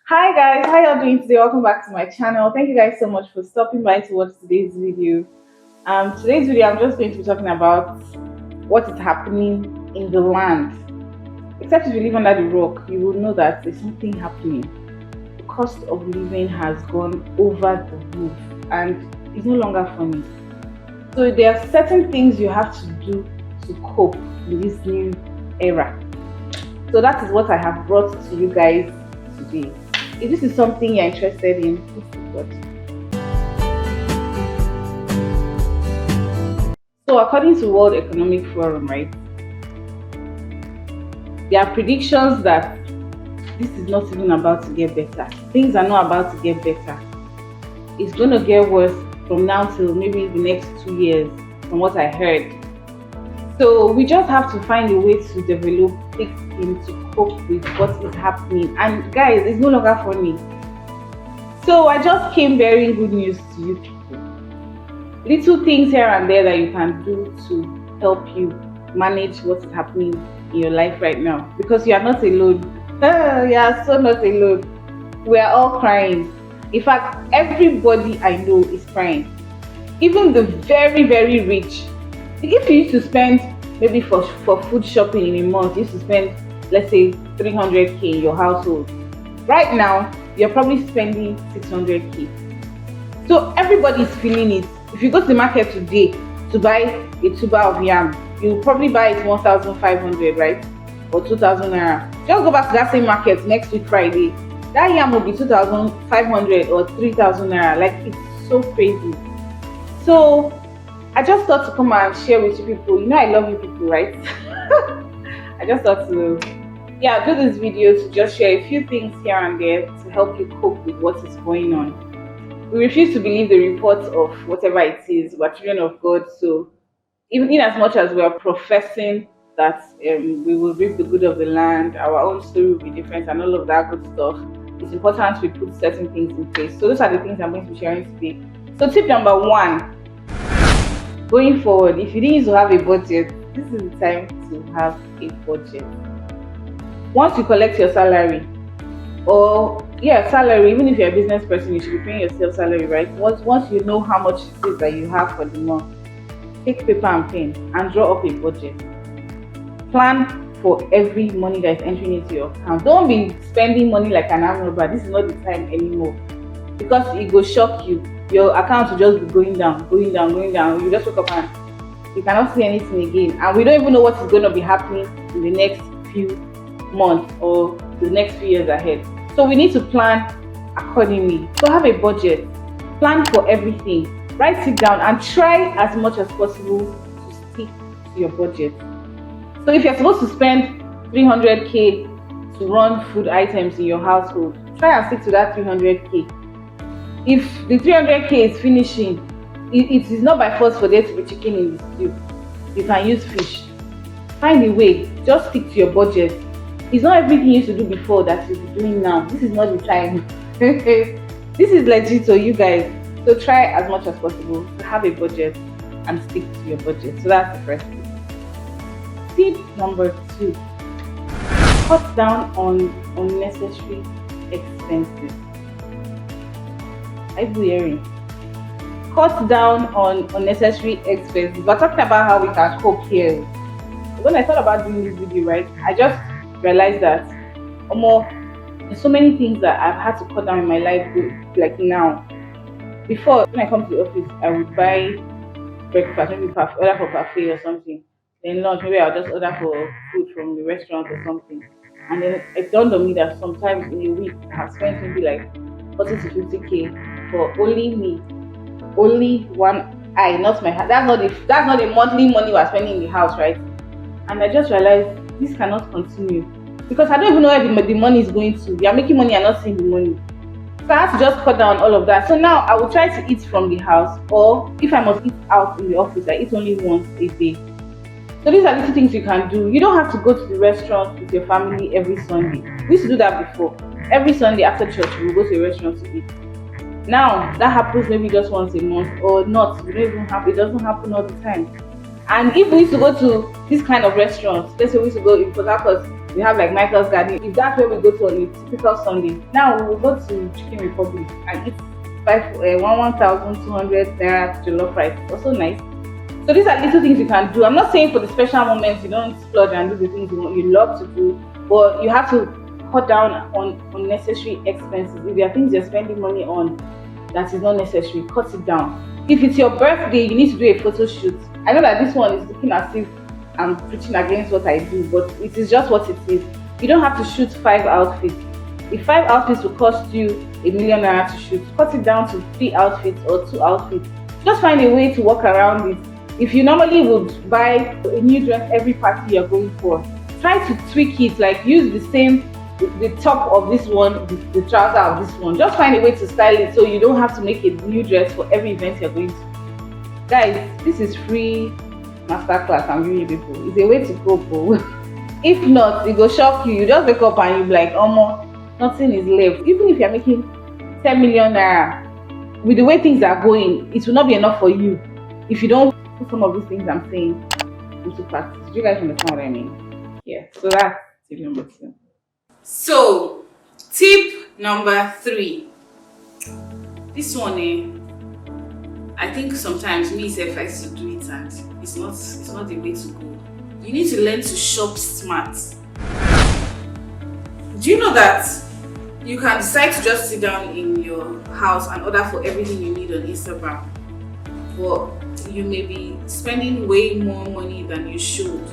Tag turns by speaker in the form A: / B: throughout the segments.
A: Hi guys, how y'all doing today? Welcome back to my channel. Thank you guys so much for stopping by to watch today's video. Today's video I'm just going to be talking about what is happening in the land. Except if you live under the rock, you will know that there's something happening. The cost of living has gone over the roof and it's no longer funny. So there are certain things you have to do to cope with this new era. So that is what I have brought to you guys today. If this is something you're interested in, please watch. So according to World Economic Forum, right, there are predictions that this is not even about to get better. Things are not about to get better. It's going to get worse from now till maybe the next 2 years, from what I heard. So we just have to find a way to develop thick skin to cope with what is happening. And guys, it's no longer funny. So I just came bearing good news to you people. Little things here and there that you can do to help you manage what is happening in your life right now. Because you are not alone. You are so not alone. We are all crying. In fact, everybody I know is crying. Even the very, very rich. If you used to spend maybe for food shopping in a month, you used to spend, let's say, 300k in your household. Right now, you're probably spending 600k. So everybody is feeling it. If you go to the market today to buy a tuber of yam, you'll probably buy it 1,500, right? Or 2,000 naira. Just go back to that same market next week Friday. That yam will be 2,500 or 3,000 naira. Like, it's so crazy. So I just thought to come and share with you people. You know I love you people, right? I just thought to do this video to just share a few things here and there to help you cope with what is going on. We refuse to believe the reports of whatever it is. We're children of God, so even in as much as we are professing that we will reap the good of the land, our own story will be different, and all of that good stuff, it's important we put certain things in place. So those are the things I'm going to be sharing today. So tip number one, going forward, if you didn't used to have a budget, this is the time to have a budget. Once you collect your salary, or salary, even if you're a business person, you should be paying yourself salary, right? Once you know how much it is that you have for the month, take paper and pen and draw up a budget. Plan for every money that is entering into your account. Don't be spending money like an arm robber. This is not the time anymore, because it will shock you. Your account will just be going down, going down, going down. You just wake up and you cannot see anything again, and we don't even know what is going to be happening in the next few months or the next few years ahead. So we need to plan accordingly. So have a budget, plan for everything, write it down, and try as much as possible to stick to your budget. So if you're supposed to spend 300k to run food items in your household, try and stick to that 300k. If the 300k is finishing, it is not by force for there to be chicken in the stew. You can use fish. Find a way, just stick to your budget. It's not everything you used to do before that you'll be doing now. This is not the time. This is legit to you guys. So try as much as possible to have a budget and stick to your budget. So that's the first thing. Tip number two, cut down on unnecessary expenses. Are you hearing? Cut down on unnecessary expenses. We're talking about how we can cope here. When I thought about doing this video, right, I just realized that there's so many things that I've had to cut down in my life, like now. Before, when I come to the office, I would buy breakfast, maybe order for cafe or something. Then lunch, maybe I'll just order for food from the restaurant or something. And then it dawned on me that sometimes in a week I have spent maybe like 40 to 50k for only me, only one eye, not my hand. That's not the monthly money we're spending in the house, right? And I just realized this cannot continue, because I don't even know where the money is going to. We are making money and not seeing the money. So I have to just cut down all of that. So now I will try to eat from the house, or if I must eat out in the office, I eat only once a day. So these are little things you can do. You don't have to go to the restaurant with your family every Sunday. We used to do that before. Every Sunday after church, we will go to a restaurant to eat. Now that happens maybe just once a month, or not. It doesn't happen all the time. And if we used to go to this kind of restaurants, let's say we used to go in Port Harcourt, We have like Michael's Garden. If that's where we go to on a typical Sunday, now we will go to Chicken Republic and eat 1,200 naira jollof rice. Also nice. So these are little things you can do. I'm not saying for the special moments you don't splurge and do the things you love to do, but you have to cut down on unnecessary expenses. If there are things you're spending money on that is not necessary, cut it down. If it's your birthday, you need to do a photo shoot. I know that this one is looking as if I'm preaching against what I do, but it is just what it is. You don't have to shoot 5 outfits. If 5 outfits will cost you ₦1,000,000 to shoot, cut it down to 3 outfits or 2 outfits. Just find a way to work around it. If you normally would buy a new dress every party you're going for, try to tweak it, like use the top of this one, the trouser of this one. Just find a way to style it so you don't have to make a new dress for every event you're going to. Guys, this is free masterclass. I'm giving you people. It's a way to go, bro. If not, it will shock you. You just wake up and you'll be like, nothing is left. Even if you're making 10 million naira, with the way things are going, it will not be enough for you if you don't put some of these things I'm saying into practice. Do you guys understand what I mean? Yeah, so that's tip number 2. So, tip number 3. This one, I think sometimes me if I used to do it and it's not the way to go. You need to learn to shop smart. Do you know that you can decide to just sit down in your house and order for everything you need on Instagram, but you may be spending way more money than you should?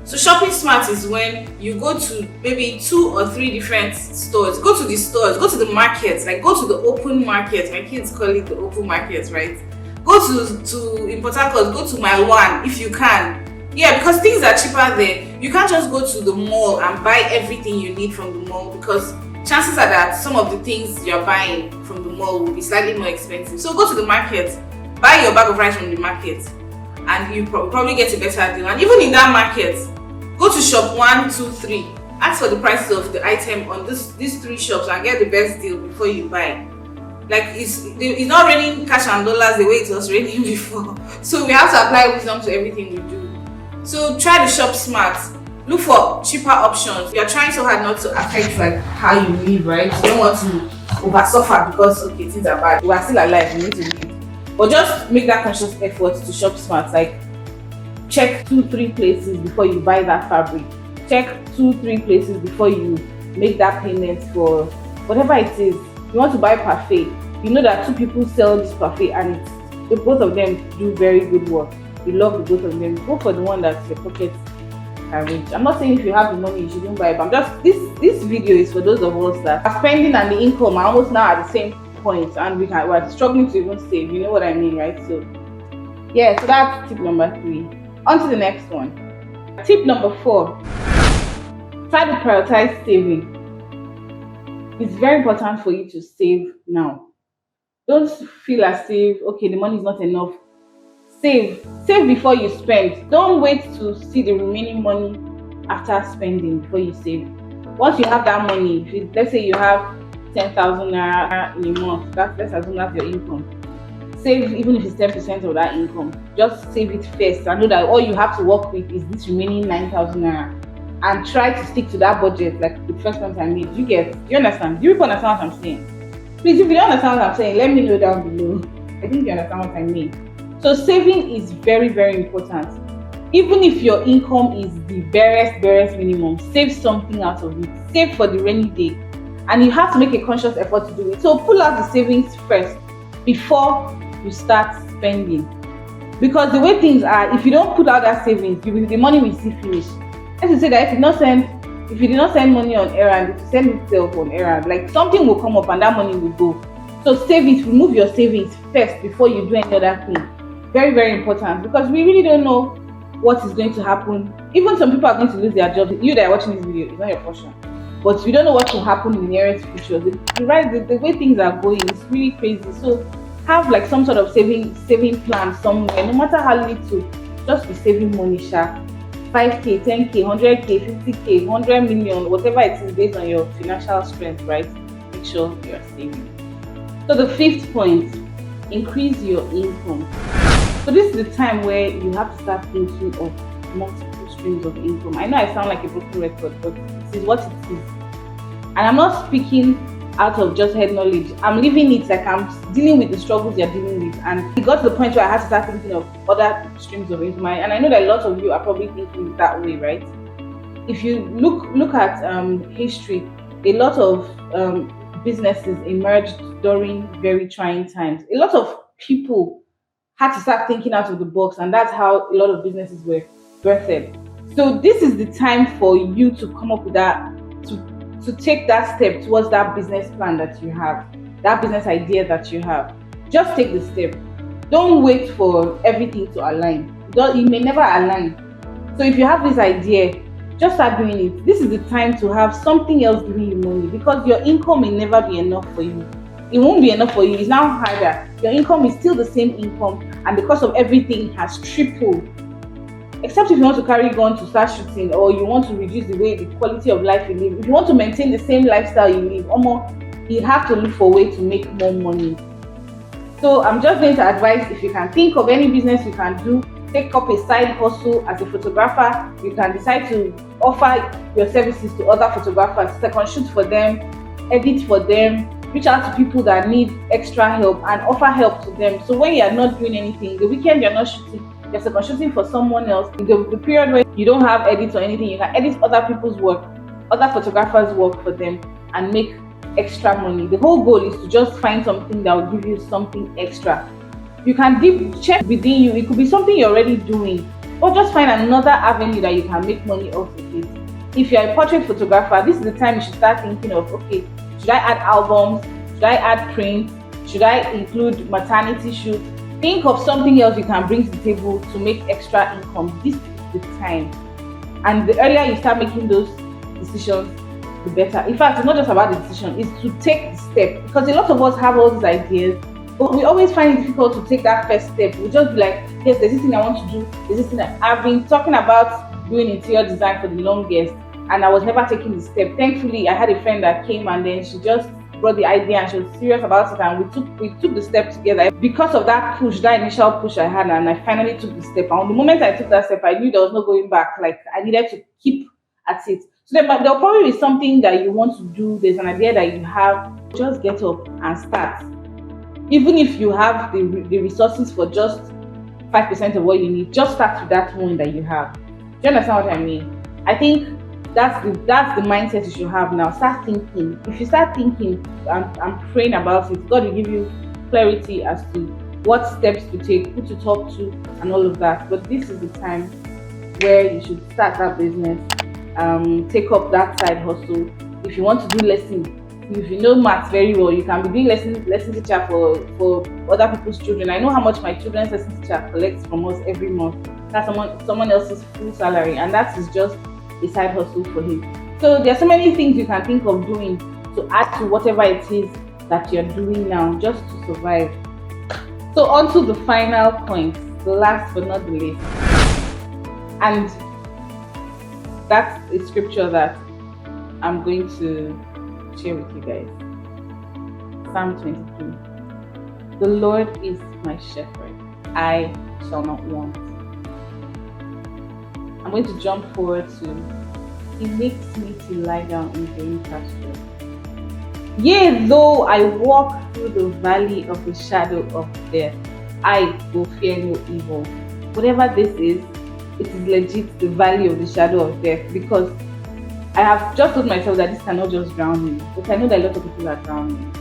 A: So shopping smart is when you go to maybe 2 or 3 different stores. Go to the stores, go to the markets, like go to the open market. My kids call it the open market, right? Go to in Port Harcourt, go to My One if you can. Yeah, because things are cheaper there. You can't just go to the mall and buy everything you need from the mall, because chances are that some of the things you're buying from the mall will be slightly more expensive. So go to the market, buy your bag of rice from the market, and you probably get a better deal. And even in that market, go to shop 1, 2, 3. Ask for the prices of the item on these 3 shops and get the best deal before you buy. Like it's not raining cash and dollars the way it was raining before. So we have to apply wisdom to everything we do. So try to shop smart. Look for cheaper options. You're trying so hard not to affect like how you live, right? You don't want to over suffer because things are bad. We are still alive, we need to live. But just make that conscious effort to shop smart. Like check 2-3 places before you buy that fabric. Check 2-3 places before you make that payment for whatever it is. You want to buy parfait. You know that 2 people sell this parfait and both of them do very good work. You love the both of them. Go for the one that your pocket can reach. I'm not saying if you have the money you shouldn't buy, but I'm just this video is for those of us that are spending and the income are almost now at the same point, and we're struggling to even save. You know what I mean, right? So yeah, so that's tip number 3. On to the next one. Tip number 4. Try to prioritize saving. It's very important for you to save now. Don't feel as if the money is not enough. Save before you spend. Don't wait to see the remaining money after spending before you save. Once you have that money, let's say you have 10,000 naira in a month, let's assume that's your income. Save even if it's 10% of that income. Just save it first and know that all you have to work with is this remaining 9,000 naira. And try to stick to that budget like the first one I made. Do you understand? Do you people understand what I'm saying? Please, if you don't understand what I'm saying, let me know down below. I think you understand what I mean. So saving is very, very important. Even if your income is the barest minimum, save something out of it. Save for the rainy day. And you have to make a conscious effort to do it. So pull out the savings first before you start spending. Because the way things are, if you don't put out that savings, the money will still finish. Let's say that if you did not send money on errand, if you send itself on errand, like something will come up and that money will go. So save it, remove your savings first before you do any other thing. Very, very important, because we really don't know what is going to happen. Even some people are going to lose their jobs. You that are watching this video, it's not your portion. But you don't know what will happen in the nearest future. The way things are going is really crazy. So have like some sort of saving plan somewhere, no matter how little, just be saving money, 5k, 10k, 100k, 50k, 100 million, whatever it is based on your financial strength, right? Make sure you're saving. So the 5th point, increase your income. So this is the time where you have to start thinking of multiple streams of income. I know I sound like a broken record, but it is what it is. And I'm not speaking out of just head knowledge. I'm living it, like I'm dealing with the struggles you're dealing with. And it got to the point where I had to start thinking of other streams of income. And I know that a lot of you are probably thinking that way, right? If you look at history, a lot of businesses emerged during very trying times. A lot of people had to start thinking out of the box, and that's how a lot of businesses were birthed. So this is the time for you to come up with that, to take that step towards that business plan that you have, that business idea that you have. Just take the step. Don't wait for everything to align. It may never align. So if you have this idea, just start doing it. This is the time to have something else giving you money, because your income may never be enough for you. It won't be enough for you. It's now harder. Your income is still the same income, and the cost of everything has tripled. Except if you want to carry gun to start shooting, or you want to reduce the quality of life you live. If you want to maintain the same lifestyle you live, you have to look for a way to make more money. So I'm just going to advise, if you can think of any business you can do, take up a side hustle as a photographer. You can decide to offer your services to other photographers, second shoot for them, edit for them, reach out to people that need extra help and offer help to them. So when you're not doing anything, the weekend you're not shooting, you're second shooting for someone else. The period where you don't have edits or anything, you can edit other people's work, other photographers' work for them, and make extra money. The whole goal is to just find something that will give you something extra. You can check within you. It could be something you're already doing, or just find another avenue that you can make money off of it. If you're a portrait photographer, this is the time you should start thinking of, okay, should I add albums? Should I add prints? Should I include maternity shoots? Think of something else you can bring to the table to make extra income. This is the time. And the earlier you start making those decisions, the better. In fact, it's not just about the decision, it's to take the step. Because a lot of us have all these ideas, but we always find it difficult to take that first step. We just be like, yes, there's this thing I want to do. There's this thing I've been talking about doing interior design for the longest, and I was never taking the step. Thankfully, I had a friend that came, and then she just brought the idea, and she was serious about it, and we took the step together. Because of that push, that initial push I had, and I finally took the step. And the moment I took that step, I knew there was no going back. Like, I needed to keep at it. So there'll probably be something that you want to do. There's an idea that you have. Just get up and start. Even if you have the resources for just 5% of what you need, just start with that one that you have. Do you understand what I mean? I think that's the mindset you should have now. Start thinking. If you start thinking and praying about it, God will give you clarity as to what steps to take, who to talk to, and all of that. But this is the time where you should start that business. Take up that side hustle. If you want to do lessons, if you know maths very well, you can be doing lesson teacher for other people's children. I know how much my children's lesson teacher collects from us every month. That's someone else's full salary, and that is just a side hustle for him. So there are so many things you can think of doing to add to whatever it is that you're doing now, just to survive. So on to the final point, the last but not the least, and that's a scripture that I'm going to share with you guys. Psalm 23. The Lord is my shepherd, I shall not want. I'm going to jump forward to, He makes me to lie down in green pastures. Yea, though I walk through the valley of the shadow of death, I will fear no evil. Whatever this is, it is legit the valley of the shadow of death, because I have just told myself that this cannot just drown me, but I know that a lot of people are drowning.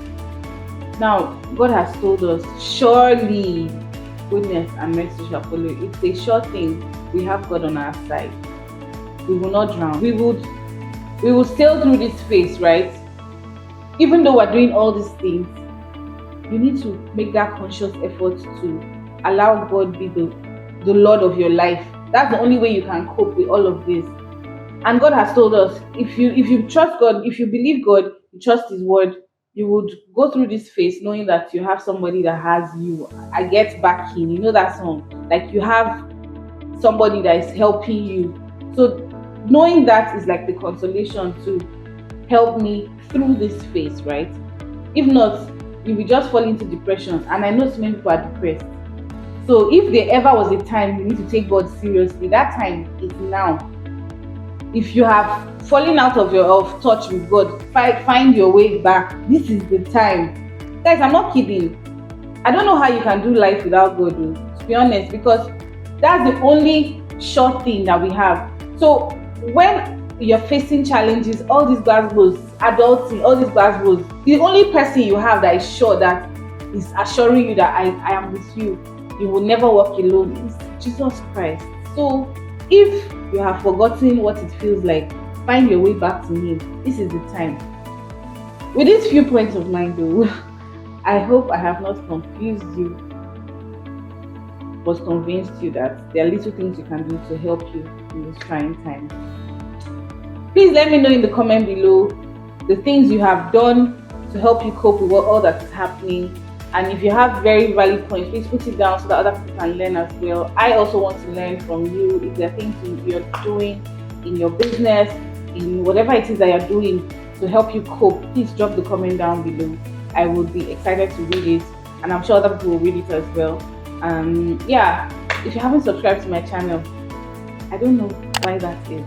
A: Now, God has told us, surely goodness and mercy shall follow you. It's a sure thing. We have God on our side. We will not drown. We will sail through this phase, right? Even though we're doing all these things, you need to make that conscious effort to allow God be the Lord of your life. That's the only way you can cope with all of this. And God has told us, if you trust God, if you believe God, you trust His word, you would go through this phase knowing that you have somebody that has you. I get backing. You know that song? Like, you have somebody that is helping you. So knowing that is like the consolation to help me through this phase, right? If not, you will just fall into depression. And I know so many people are depressed. So if there ever was a time you need to take God seriously, that time is now. If you have fallen out of touch with God, find your way back. This is the time. Guys, I'm not kidding. I don't know how you can do life without God, though, to be honest, because that's the only sure thing that we have. So when you're facing challenges, all these glasgows, adulting, all these glasgows, the only person you have that is sure, that is assuring you that I am with you, you will never walk alone, is Jesus Christ. So if you have forgotten what it feels like, find your way back to Him. This is the time. With these few points of mine, though, I hope I have not confused you, but convinced you that there are little things you can do to help you in this trying time. Please let me know in the comment below the things you have done to help you cope with all that is happening. And if you have very valid points, please put it down so that other people can learn as well. I also want to learn from you. If there are things you're doing in your business, in whatever it is that you're doing to help you cope, please drop the comment down below. I would be excited to read it, and I'm sure other people will read it as well. Yeah, if you haven't subscribed to my channel, I don't know why that is.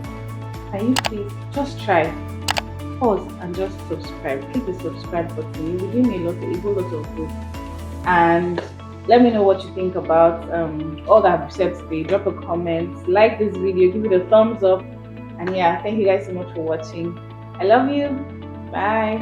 A: Can you please just try, pause and just subscribe? Click the subscribe button. It will give me a whole lot of good. And let me know what you think about all that I've said today. Drop a comment, like this video, give it a thumbs up, and yeah, thank you guys so much for watching. I love you. Bye.